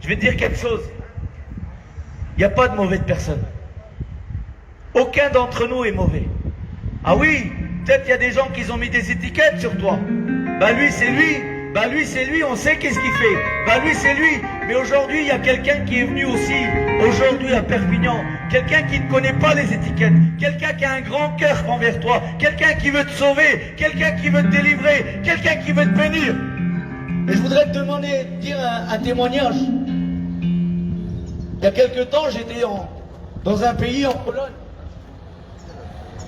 Je vais te dire quelque chose. Il n'y a pas de mauvaise personne. Aucun d'entre nous est mauvais. Ah oui, peut-être qu'il y a des gens qui ont mis des étiquettes sur toi. Bah lui c'est lui, bah lui c'est lui, on sait qu'est-ce qu'il fait. Bah lui c'est lui. Mais aujourd'hui il y a quelqu'un qui est venu aussi, aujourd'hui à Perpignan. Quelqu'un qui ne connaît pas les étiquettes. Quelqu'un qui a un grand cœur envers toi. Quelqu'un qui veut te sauver. Quelqu'un qui veut te délivrer. Quelqu'un qui veut te bénir. Et je voudrais te demander, dire un témoignage. Il y a quelque temps j'étais dans un pays en Pologne.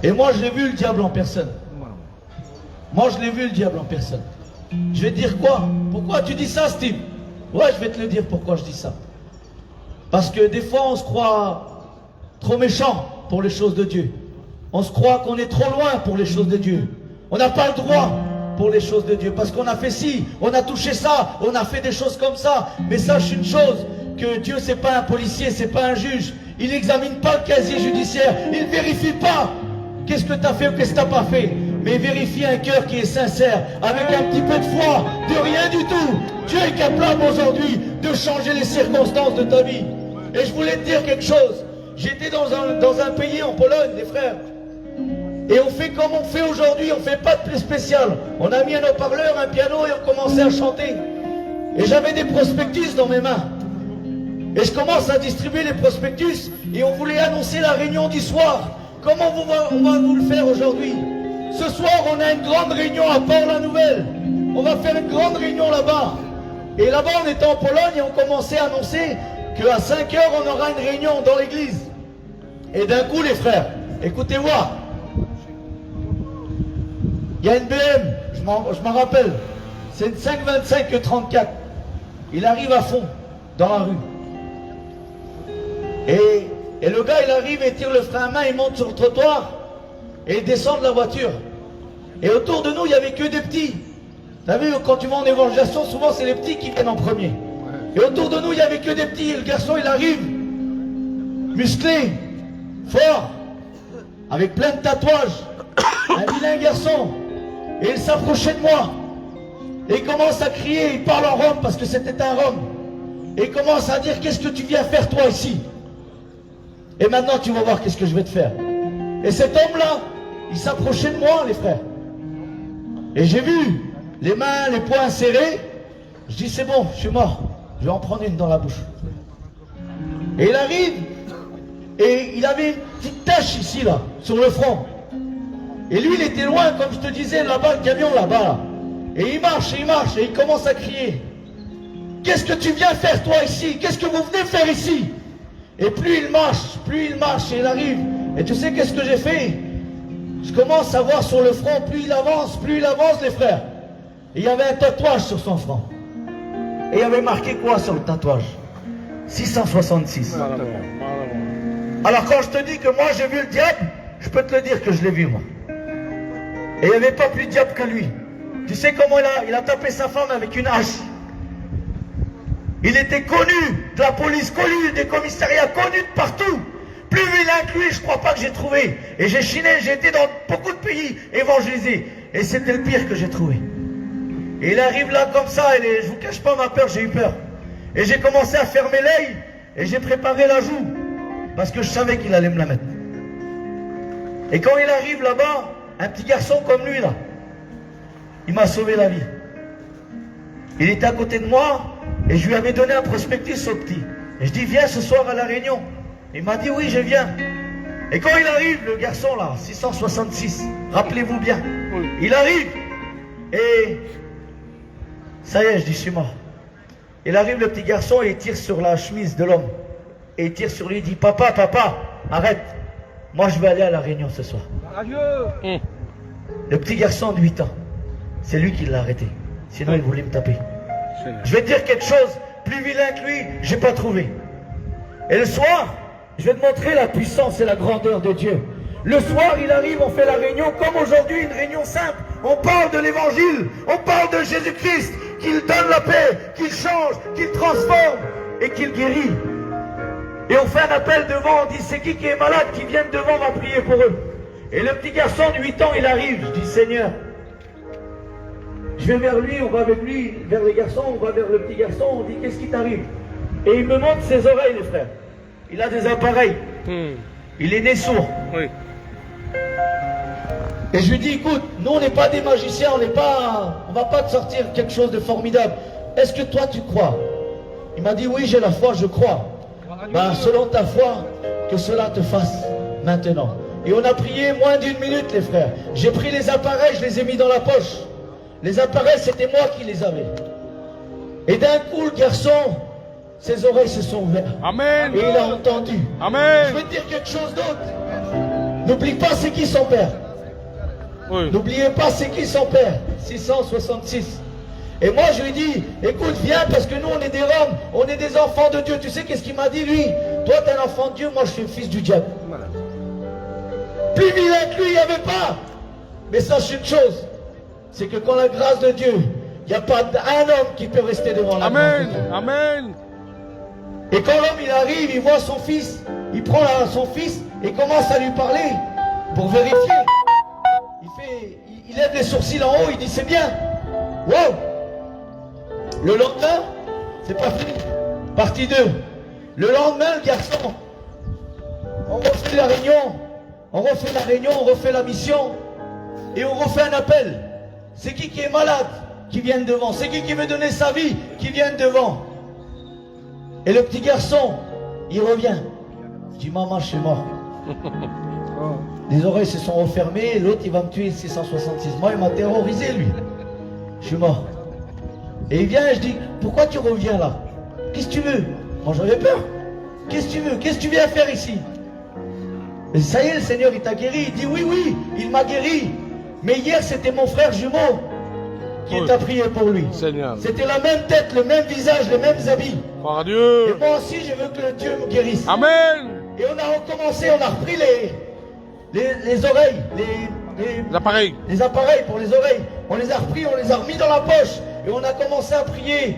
Et moi je l'ai vu le diable en personne. Moi je l'ai vu le diable en personne. Je vais te dire quoi? Pourquoi tu dis ça, Steve? Ouais, je vais te le dire pourquoi je dis ça. Parce que des fois on se croit trop méchant pour les choses de Dieu. On se croit qu'on est trop loin pour les choses de Dieu. On n'a pas le droit pour les choses de Dieu. Parce qu'on a fait ci, on a touché ça, on a fait des choses comme ça. Mais sache une chose, que Dieu c'est pas un policier, c'est pas un juge. Il n'examine pas le casier judiciaire. Il ne vérifie pas qu'est-ce que tu as fait ou qu'est-ce que tu n'as pas fait. Mais vérifie un cœur qui est sincère, avec un petit peu de foi, de rien du tout. Dieu est capable aujourd'hui de changer les circonstances de ta vie. Et je voulais te dire quelque chose. J'étais dans un pays en Pologne, les frères. Et on fait comme on fait aujourd'hui, on fait pas de plus spécial. On a mis un haut-parleur, un piano et on commençait à chanter. Et j'avais des prospectus dans mes mains. Et je commence à distribuer les prospectus et on voulait annoncer la réunion du soir. Comment on va vous le faire aujourd'hui? Ce soir, on a une grande réunion à Port-la-Nouvelle. On va faire une grande réunion là-bas. Et là-bas, on était en Pologne et on commençait à annoncer qu'à 5 heures, on aura une réunion dans l'église. Et d'un coup, les frères, écoutez-moi. Il y a une BM, je m'en rappelle. C'est une 525 34. Il arrive à fond dans la rue. Et le gars, il arrive et tire le frein à main, il monte sur le trottoir et il descend de la voiture. Et autour de nous, il n'y avait que des petits. Vous savez, quand tu vas en évangélisation, souvent c'est les petits qui viennent en premier. Et autour de nous, il n'y avait que des petits. Et le garçon, il arrive, musclé, fort, avec plein de tatouages. Un vilain garçon. Et il s'approchait de moi. Et il commence à crier, il parle en rome parce que c'était un rome. Et il commence à dire, qu'est-ce que tu viens faire toi ici? Et maintenant tu vas voir qu'est-ce que je vais te faire. Et cet homme-là, il s'approchait de moi, les frères. Et j'ai vu les mains, les poings serrés. Je dis, c'est bon, je suis mort. Je vais en prendre une dans la bouche. Et il arrive, et il avait une petite tache ici, là, sur le front. Et lui, il était loin, comme je te disais, là-bas, le camion, là-bas, là. Et il marche, et il commence à crier. Qu'est-ce que tu viens faire, toi, ici? Qu'est-ce que vous venez faire ici? Et plus il marche, et il arrive. Et tu sais qu'est-ce que j'ai fait? Je commence à voir sur le front, plus il avance, les frères. Et il y avait un tatouage sur son front. Et il y avait marqué quoi sur le tatouage? 666. Alors quand je te dis que moi j'ai vu le diable, je peux te le dire que je l'ai vu, moi. Et il n'y avait pas plus diable que lui. Tu sais comment il a tapé sa femme avec une hache? Il était connu de la police, connu des commissariats, connu de partout. Plus vilain que lui, je ne crois pas que j'ai trouvé. Et j'ai chiné, j'ai été dans beaucoup de pays évangélisés. Et c'était le pire que j'ai trouvé. Et il arrive là comme ça, et je ne vous cache pas ma peur, j'ai eu peur. Et j'ai commencé à fermer l'œil, et j'ai préparé la joue. Parce que je savais qu'il allait me la mettre. Et quand il arrive là-bas, un petit garçon comme lui là, il m'a sauvé la vie. Il était à côté de moi, et je lui avais donné un prospectus au petit. Et je dis, viens ce soir à la réunion. Il m'a dit, oui, je viens. Et quand il arrive, le garçon là, 666, rappelez-vous bien, il arrive, et ça y est, je dis, je suis mort. Il arrive, le petit garçon, et il tire sur la chemise de l'homme. Et il tire sur lui, il dit, papa, arrête. Moi, je vais aller à la réunion ce soir. Adieu. Le petit garçon de 8 ans, c'est lui qui l'a arrêté. Sinon, il voulait me taper. Je vais te dire quelque chose, plus vilain que lui, j'ai pas trouvé. Et le soir, je vais te montrer la puissance et la grandeur de Dieu. Le soir, il arrive, on fait la réunion comme aujourd'hui, une réunion simple. On parle de l'évangile, on parle de Jésus-Christ, qu'il donne la paix, qu'il change, qu'il transforme et qu'il guérit. Et on fait un appel devant, on dit, c'est qui est malade, qui vienne devant, on va prier pour eux. Et le petit garçon de 8 ans, il arrive, je dis, Seigneur, je vais vers lui, on va avec lui, vers les garçons, on va vers le petit garçon, on dit, qu'est-ce qui t'arrive? Et il me montre ses oreilles, les frères. Il a des appareils. Il est né sourd. Oui. Et je lui dis, écoute, nous on n'est pas des magiciens, on va pas te sortir quelque chose de formidable. Est-ce que toi tu crois? Il m'a dit, oui, j'ai la foi, je crois. Ben, selon ta foi, que cela te fasse maintenant. Et on a prié moins d'1 minute, les frères. J'ai pris les appareils, je les ai mis dans la poche. Les appareils, c'était moi qui les avais. Et d'un coup, le garçon, ses oreilles se sont ouvertes. Amen. Et il a entendu. Amen. Je veux te dire quelque chose d'autre. N'oublie pas c'est qui son père. Oui. N'oubliez pas c'est qui son père. 666. Et moi je lui dis, écoute, viens parce que nous on est des Roms, on est des enfants de Dieu. Tu sais qu'est-ce qu'il m'a dit lui? Toi t'es un enfant de Dieu, moi je suis le fils du diable. Plus vilain que lui, il n'y avait pas. Mais sache une chose, c'est que quand la grâce de Dieu, il n'y a pas un homme qui peut rester devant la grâce de Amen. Dieu. Amen. Et quand l'homme il arrive, il voit son fils, il prend son fils et commence à lui parler pour vérifier. Il lève les sourcils en haut, il dit c'est bien. Wow. Le lendemain, c'est pas fini. Partie 2. Le lendemain, le garçon, on refait la réunion, on refait la mission et on refait un appel. C'est qui est malade qui vient devant? C'est qui veut donner sa vie qui vient devant? Et le petit garçon, il revient. Je dis, maman, je suis mort. Les oreilles se sont refermées, l'autre, il va me tuer, 666. Moi, il m'a terrorisé, lui. Je suis mort. Et il vient et je dis, pourquoi tu reviens là? Qu'est-ce que tu veux? Moi, j'avais peur. Qu'est-ce que tu veux? Qu'est-ce que tu viens faire ici? Et ça y est, le Seigneur, il t'a guéri. Il dit, oui, il m'a guéri. Mais hier, c'était mon frère jumeau qui t'a prié pour lui. Seigneur. C'était la même tête, le même visage, les mêmes habits. Gloire à Dieu. Et moi aussi, je veux que le Dieu me guérisse. Amen. Et on a recommencé, on a repris les oreilles, les appareils pour les oreilles. On les a repris, on les a remis dans la poche. Et on a commencé à prier.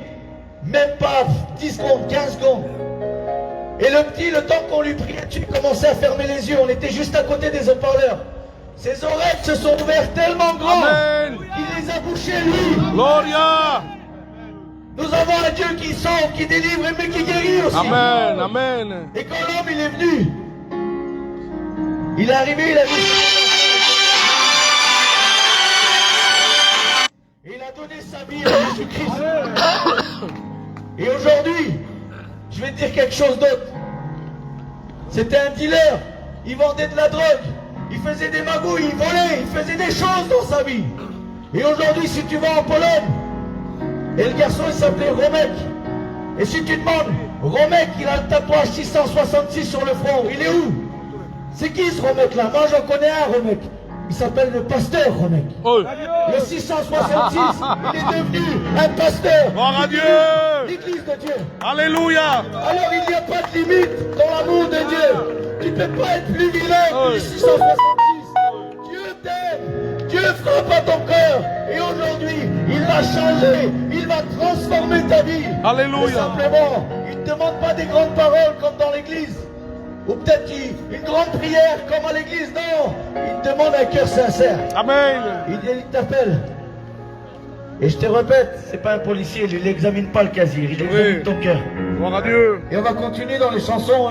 Même pas 10 secondes, 15 secondes. Et le petit, le temps qu'on lui priait dessus, il commençait à fermer les yeux. On était juste à côté des haut-parleurs. Ses oreilles se sont ouvertes tellement grandes qu'il les a bouchées, lui. Gloria. Nous avons un Dieu qui sauve, qui délivre, mais qui guérit aussi. Amen. Amen. Et quand l'homme il est venu, il est arrivé, il a vu. Et il a donné sa vie à Jésus-Christ. Et aujourd'hui, je vais te dire quelque chose d'autre. C'était un dealer, il vendait de la drogue, il faisait des magouilles, il volait, il faisait des choses dans sa vie. Et aujourd'hui, si tu vas en Pologne, et le garçon il s'appelait Romek, et si tu demandes, Romek, il a le tatouage 666 sur le front, il est où? C'est qui ce Romek là? Moi j'en connais un Romek, il s'appelle le pasteur Romek. Oh. Le 666, il est devenu un pasteur. Gloire à Dieu. L'église de Dieu. Alléluia. Alors il n'y a pas de limite dans l'amour de Dieu. Tu ne peux pas être plus vilain que le 666. Dieu t'aime. Dieu frappe à ton cœur. Et aujourd'hui, il va changer. Il va transformer ta vie. Alléluia. Et simplement, il ne te demande pas des grandes paroles comme dans l'église. Ou peut-être une grande prière comme à l'église. Non, il te demande un cœur sincère. Amen. Il t'appelle. Et je te répète, c'est pas un policier, il n'examine pas le casier, il examine ton cœur. Gloire à Dieu. Et on va continuer dans les chansons.